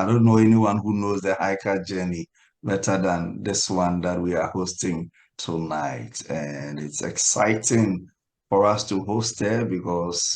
don't know anyone who knows the hiker journey better than this one that we are hosting tonight. And it's exciting for us to host her because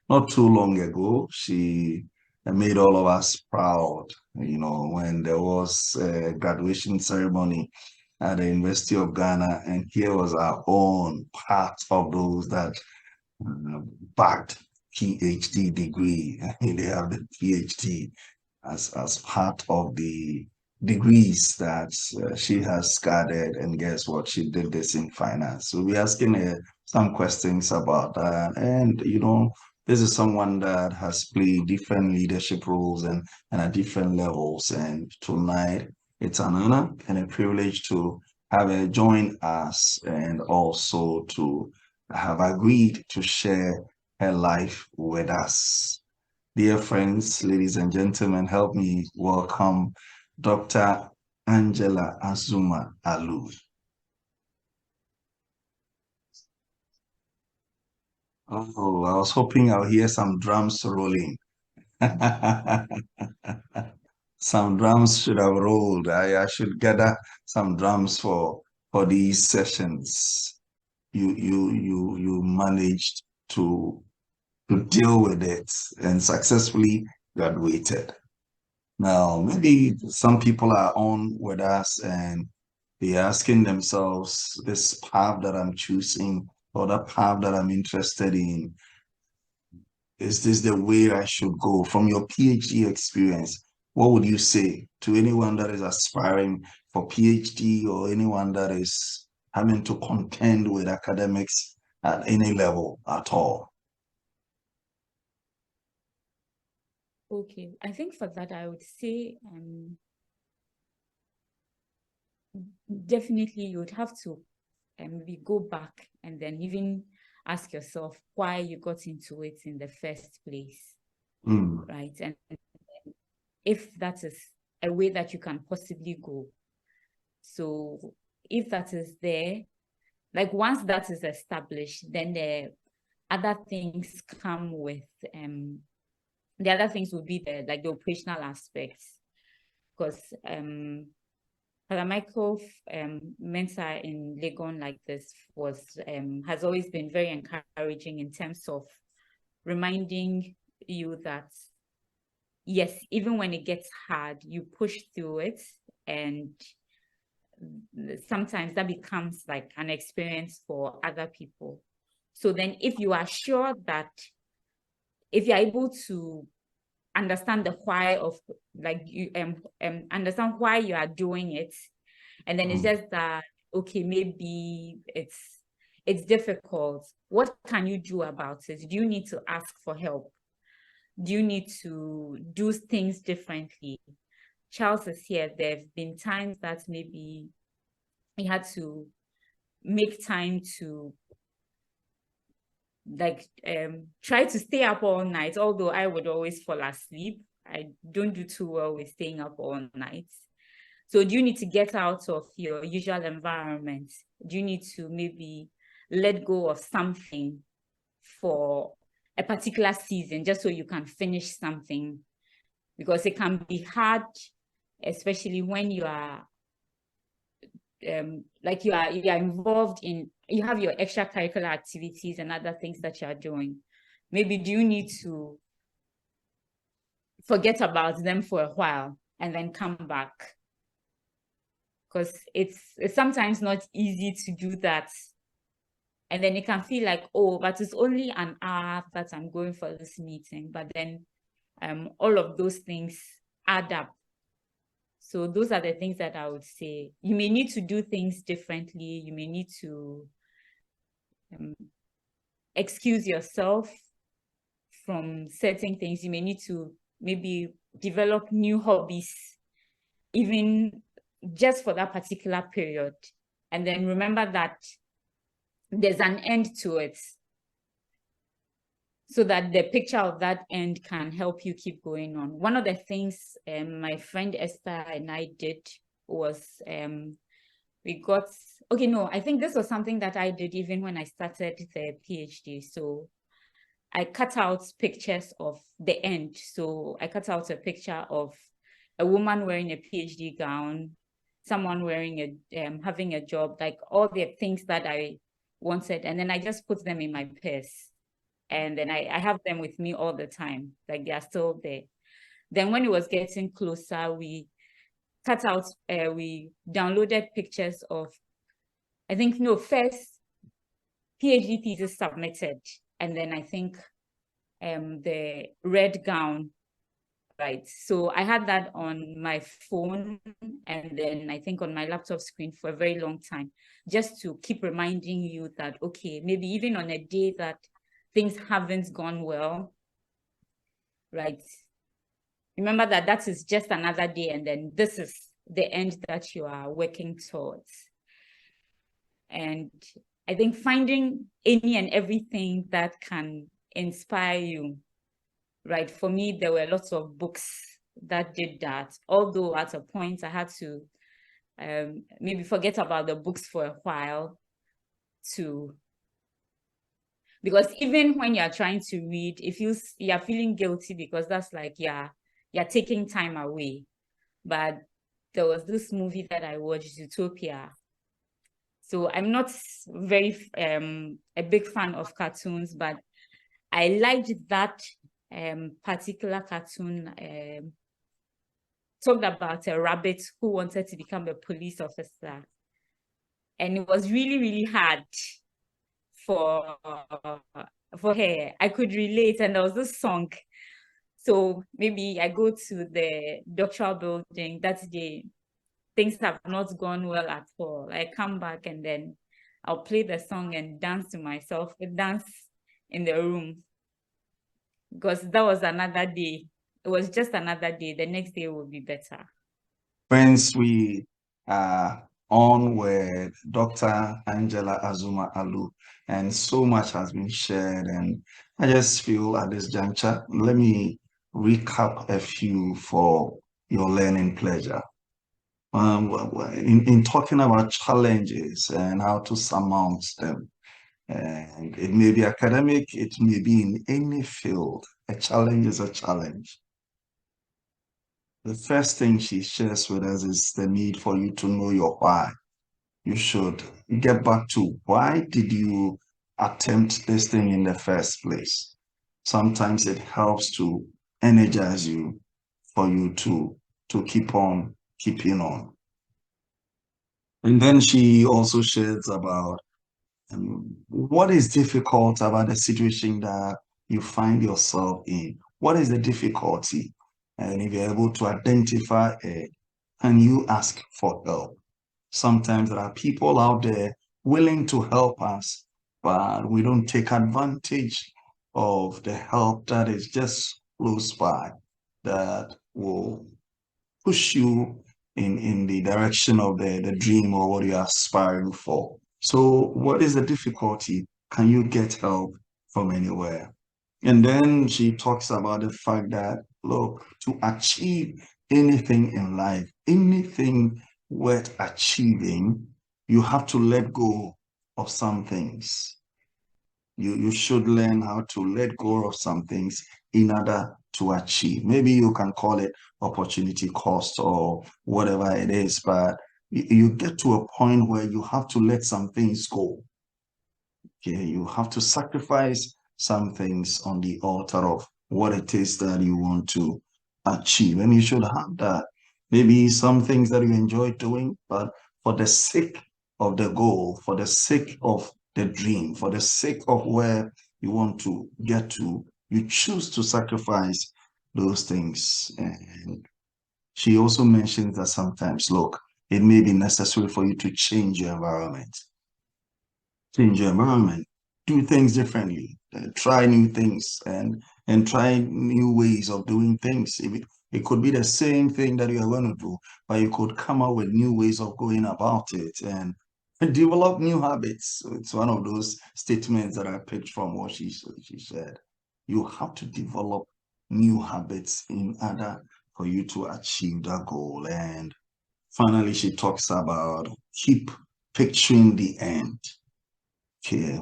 not too long ago, she made all of us proud, when there was a graduation ceremony at the University of Ghana, and here was our own part of those that backed PhD degree. They have the PhD as part of the degrees that she has gathered. And guess what? She did this in finance. So we're asking her some questions about that. And, this is someone that has played different leadership roles and at different levels. And tonight, it's an honor and a privilege to have her join us and also to have agreed to share her life with us. Dear friends, ladies and gentlemen, help me welcome Dr. Angela Azumah Alu. Oh, I was hoping I'll hear some drums rolling. Some drums should have rolled. I should gather some drums for these sessions. You managed to deal with it and successfully graduated. Now, maybe some people are on with us and they're asking themselves, this path that I'm choosing or that path that I'm interested in, is this the way I should go? From your PhD experience, what would you say to anyone that is aspiring for PhD or anyone that is having to contend with academics at any level at all? Okay, I think for that, I would say definitely you would have to maybe go back and then even ask yourself why you got into it in the first place, right? And if that is a way that you can possibly go. So if that is there, like once that is established, then the other things come with, the other things would be the operational aspects. Because Father Michael Mensa in Legon like this has always been very encouraging in terms of reminding you that, yes, even when it gets hard, you push through it. And sometimes that becomes like an experience for other people. So then if you are sure that, if you're able to understand the why of, like, you understand why you are doing it, and then it's just that, okay, maybe it's difficult. What can you do about it? Do you need to ask for help? Do you need to do things differently? Charles is here. There have been times that maybe he had to make time to try to stay up all night, although I would always fall asleep. I don't do too well with staying up all night. So do you need to get out of your usual environment? Do you need to maybe let go of something for a particular season just so you can finish something? Because it can be hard, especially when you are you are involved in, you have your extracurricular activities and other things that you are doing. Maybe do you need to forget about them for a while and then come back? Because it's sometimes not easy to do that. And then it can feel like, oh, but it's only an hour that I'm going for this meeting. But then all of those things add up. So those are the things that I would say. You may need to do things differently. You may need to excuse yourself from certain things. You may need to maybe develop new hobbies, even just for that particular period. And then remember that there's an end to it, so that the picture of that end can help you keep going on. One of the things my friend Esther and I did was I think this was something that I did even when I started the PhD. So I cut out pictures of the end. So I cut out a picture of a woman wearing a PhD gown, someone wearing having a job, like all the things that I wanted. And then I just put them in my purse. And then I have them with me all the time. Like they are still there. Then when it was getting closer, we we downloaded pictures of, I think, no, first PhD thesis submitted. And then I think the red gown, right? So I had that on my phone and then I think on my laptop screen for a very long time, just to keep reminding you that, okay, maybe even on a day that things haven't gone well, right? Remember that that is just another day and then this is the end that you are working towards. And I think finding any and everything that can inspire you, right? For me, there were lots of books that did that. Although at a point I had to maybe forget about the books for a while because even when you're trying to read, if you're feeling guilty because that's like, yeah, you're taking time away. But there was this movie that I watched, Utopia. So I'm not very a big fan of cartoons, but I liked that particular cartoon. Talked about a rabbit who wanted to become a police officer. And it was really, really hard for her. I could relate, and there was this song. So maybe I go to the doctoral building that day, things have not gone well at all. I come back and then I'll play the song and dance to myself, dance in the room. Because that was another day. It was just another day. The next day will be better. Friends, we are on with Dr. Angela Azumah Alu, and so much has been shared. And I just feel at this juncture, let me recap a few for your learning pleasure. In talking about challenges and how to surmount them, and it may be academic, it may be in any field, a challenge is a challenge. The first thing she shares with us is the need for you to know your why. You should get back to why did you attempt this thing in the first place? Sometimes it helps to energize you for you to keep on keeping on. And then she also shares about what is difficult about the situation that you find yourself in. What is the difficulty? And if you're able to identify it, can you ask for help? Sometimes there are people out there willing to help us, but we don't take advantage of the help that is just close by that will push you in the direction of the dream or what you're aspiring for. So what is the difficulty? Can you get help from anywhere? And then she talks about the fact that, look, to achieve anything in life, anything worth achieving, you have to let go of some things. You should learn how to let go of some things in order to achieve. Maybe you can call it opportunity cost or whatever it is, but you get to a point where you have to let some things go. Okay, you have to sacrifice some things on the altar of what it is that you want to achieve. And you should have that. Maybe some things that you enjoy doing, but for the sake of the goal, for the sake of the dream, for the sake of where you want to get to, you choose to sacrifice those things. And she also mentions that sometimes, look, it may be necessary for you to change your environment. Change your environment, do things differently, try new things and try new ways of doing things. It could be the same thing that you are going to do, but you could come up with new ways of going about it and develop new habits. So it's one of those statements that I picked from what she said. You have to develop new habits in order for you to achieve that goal. And finally, she talks about keep picturing the end. Okay.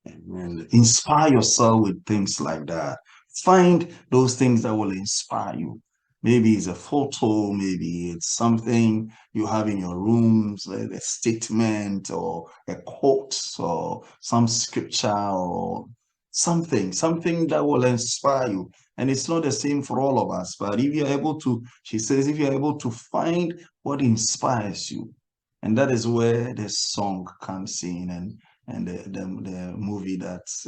And inspire yourself with things like that. Find those things that will inspire you. Maybe it's a photo, maybe it's something you have in your rooms, a statement or a quote or some scripture or something that will inspire you. And it's not the same for all of us, but if you're able to, she says, if you're able to find what inspires you, and that is where the song comes in and the movie that's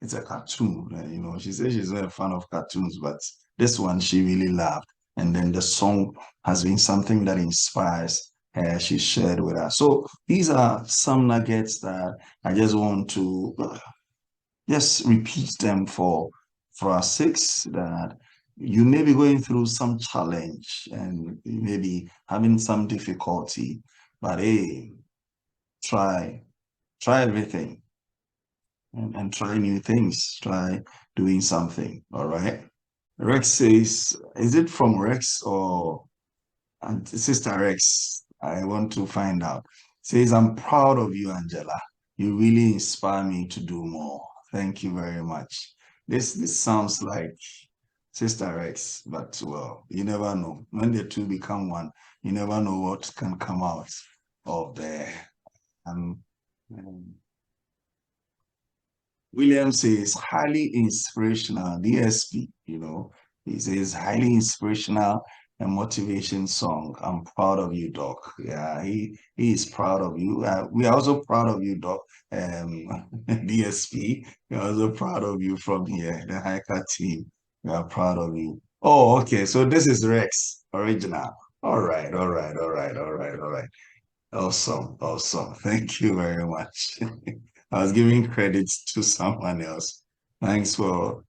it's a cartoon. You know, she says she's not a fan of cartoons, but this one she really loved. And then the song has been something that inspires her. She shared with us. So these are some nuggets that I just want to just repeat them for our sakes, that you may be going through some challenge and maybe having some difficulty, but hey, try everything and try new things. Try doing something. All right. Rex says, is it from Rex or Sister Rex? I want to find out. Says, I'm proud of you, Angela. You really inspire me to do more. Thank you very much. This sounds like Sister Rex, but well, you never know. When the two become one, you never know what can come out of there. Um, um, William says highly inspirational, DSP, you know. He says highly inspirational and motivation song. I'm proud of you, Doc. Yeah, he is proud of you. We are also proud of you, Doc. DSP, we're also proud of you from here, the hiker team. We are proud of you. Oh, okay. So this is Rex original. All right, all right, all right, all right, all right. Awesome, awesome. Thank you very much. I was giving credit to someone else. Thanks for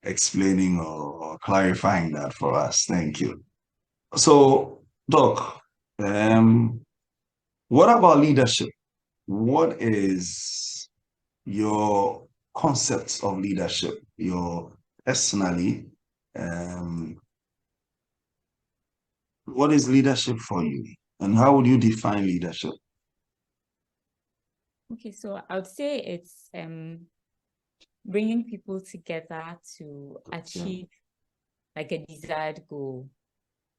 explaining or clarifying that for us. Thank you. So, Doc, what about leadership? What is your concepts of leadership? Your personally, um, what is leadership for you? And how would you define leadership? Okay, so I would say it's bringing people together to achieve like a desired goal.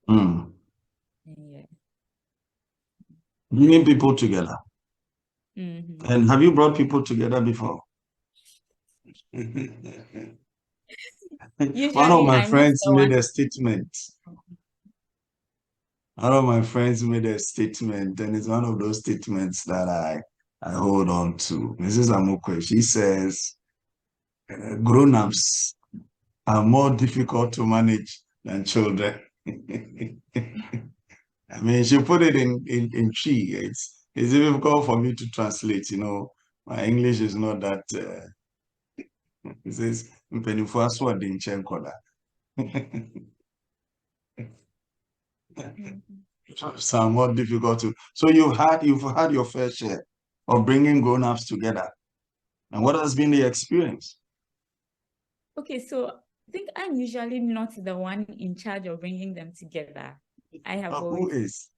Mm. Yeah. Bringing people together. Mm-hmm. And have you brought people together before? One of Usually my I'm not friends the made one. a statement. One of my friends made a statement, and it's one of those statements that I hold on to. Mrs. Amokwe, she says, grown-ups are more difficult to manage than children. I mean, she put it in tree. It's difficult for me to translate, you know. My English is not that it says "Mpenifo aso ade nkyɛn nkɔda." Somewhat difficult to. So you've had your fair share of bringing grown-ups together. And what has been the experience? Okay, so I think I'm usually not the one in charge of bringing them together. Who is?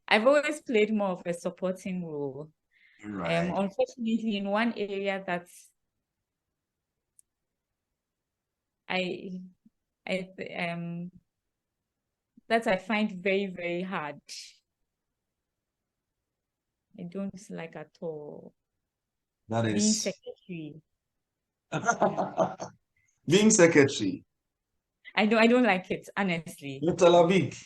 I've always played more of a supporting role. Right. Unfortunately, in one area I that I find very, very hard. I don't like at all. That Being is secretary. being secretary. I don't like it, honestly. In Tel Aviv.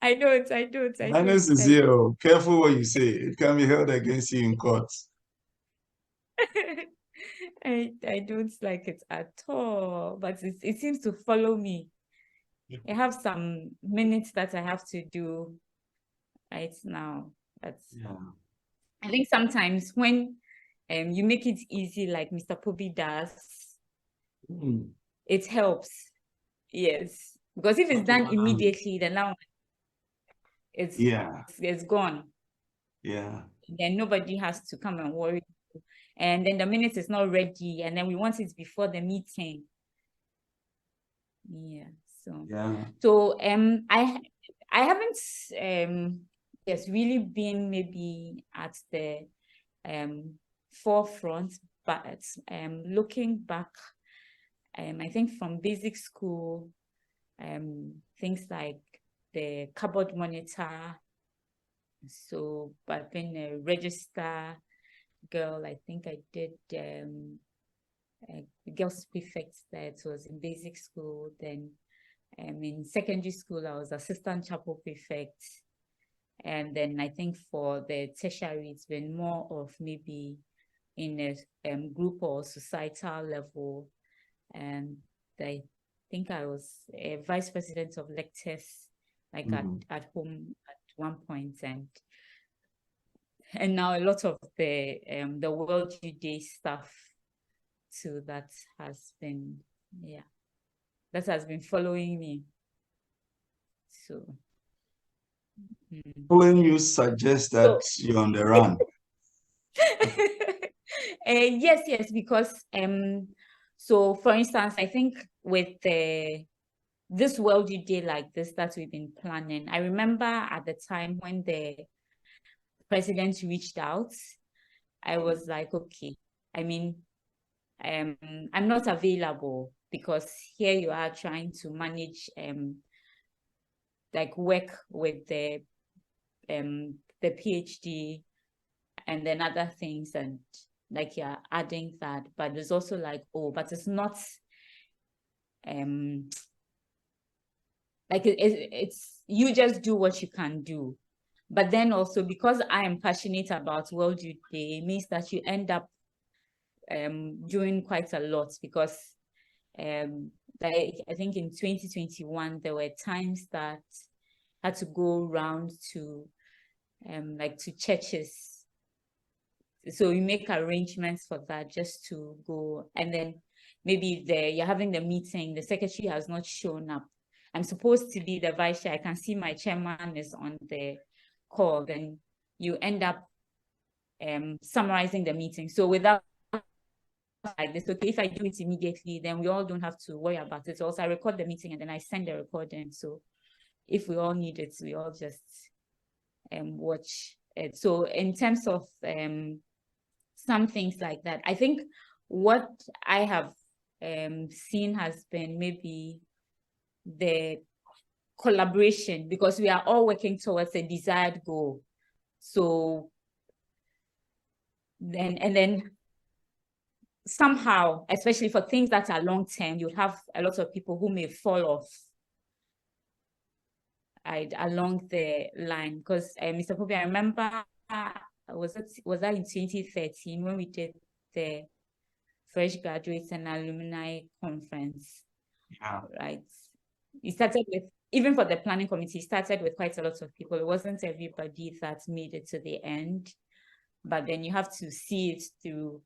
I don't. Minus is zero. Careful what you say. It can be held against you in court. I don't like it at all, but it seems to follow me. I have some minutes that I have to do right now. I think sometimes when you make it easy, like Mr. Pobi does, it helps. Yes, because if it's done immediately, then now it's gone. Yeah. Then nobody has to come and worry. And then the minute is not ready, and then we want it before the meeting. Yeah. So I haven't really been maybe at the forefront, but looking back, I think from basic school, things like the cupboard monitor. So I've been a register girl. I think I did girls prefect that was in basic school. Then in secondary school, I was assistant chapel prefect. And then I think for the tertiary, it's been more of maybe in a group or societal level. And I think I was a vice president of lectures, like at home at one point, and now a lot of the World Youth Day stuff too that has been following me. So following you suggests that you're on the run. Yes, because so for instance, I think with this World Youth Day like this that we've been planning, I remember at the time when the president reached out, I was like, okay, I mean, I'm not available because here you are trying to manage like work with the PhD and then other things, and like you're adding that, but it's also like, oh, but it's not like it's you just do what you can do. But then also because I am passionate about World Youth Day, it means that you end up doing quite a lot, because like I think in 2021 there were times that I had to go around to like to churches, so you make arrangements for that just to go, and then maybe you're having the meeting, the secretary has not shown up. I'm supposed to be the vice chair, I can see my chairman is on the call, then you end up summarizing the meeting. So without like this, okay, if I do it immediately, then we all don't have to worry about it. Also, I record the meeting and then I send the recording. So if we all need it, we all just watch it. So in terms of some things like that, I think what I have seen has been maybe the collaboration, because we are all working towards a desired goal. So then somehow, especially for things that are long term, you have a lot of people who may fall off along the line. Because Mr. Pope, I remember, was that in 2013 when we did the fresh graduates and alumni conference? Yeah. Right. It started with, even for the planning committee, started with quite a lot of people. It wasn't everybody that made it to the end, but then you have to see it through,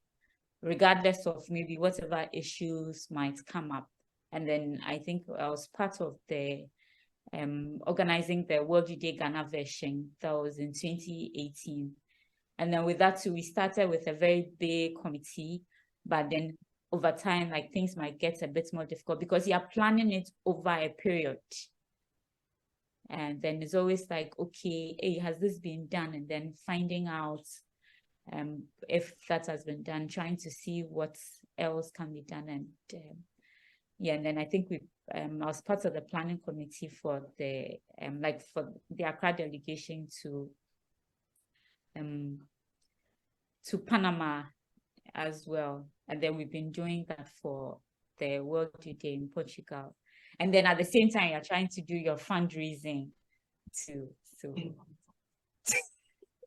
regardless of maybe whatever issues might come up. And then I think I was part of the organizing the World Youth Day Ghana version. That was in 2018. And then with that too, we started with a very big committee, but then over time, like things might get a bit more difficult because you're planning it over a period. And then it's always like, okay, hey, has this been done? And then finding out if that has been done, trying to see what else can be done. And and then I think I was part of the planning committee for the for the Accra delegation to Panama as well. And then we've been doing that for the World Youth Day in Portugal. And then at the same time, you're trying to do your fundraising too. So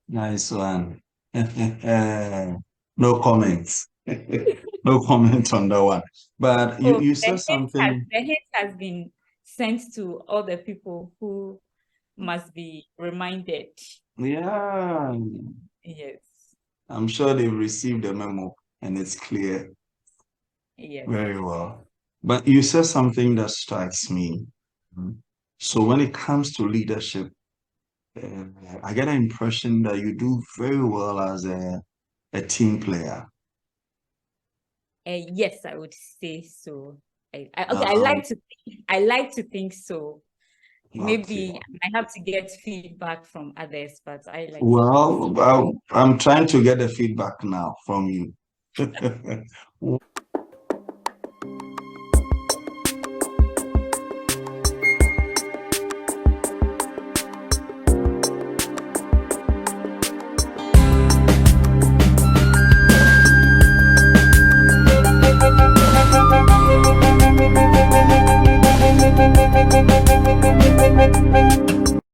nice one. No comments. No comment on that one. But you said something. The hint has been sent to all the people who must be reminded. Yeah. Yes. I'm sure they've received the memo and it's clear. Yes. Very well. But you said something that strikes me. So when it comes to leadership, I get an impression that you do very well as a team player. Yes, I would say so. I like to think so. Maybe I have to get feedback from others, but I like to Well, I'm trying to get the feedback now from you.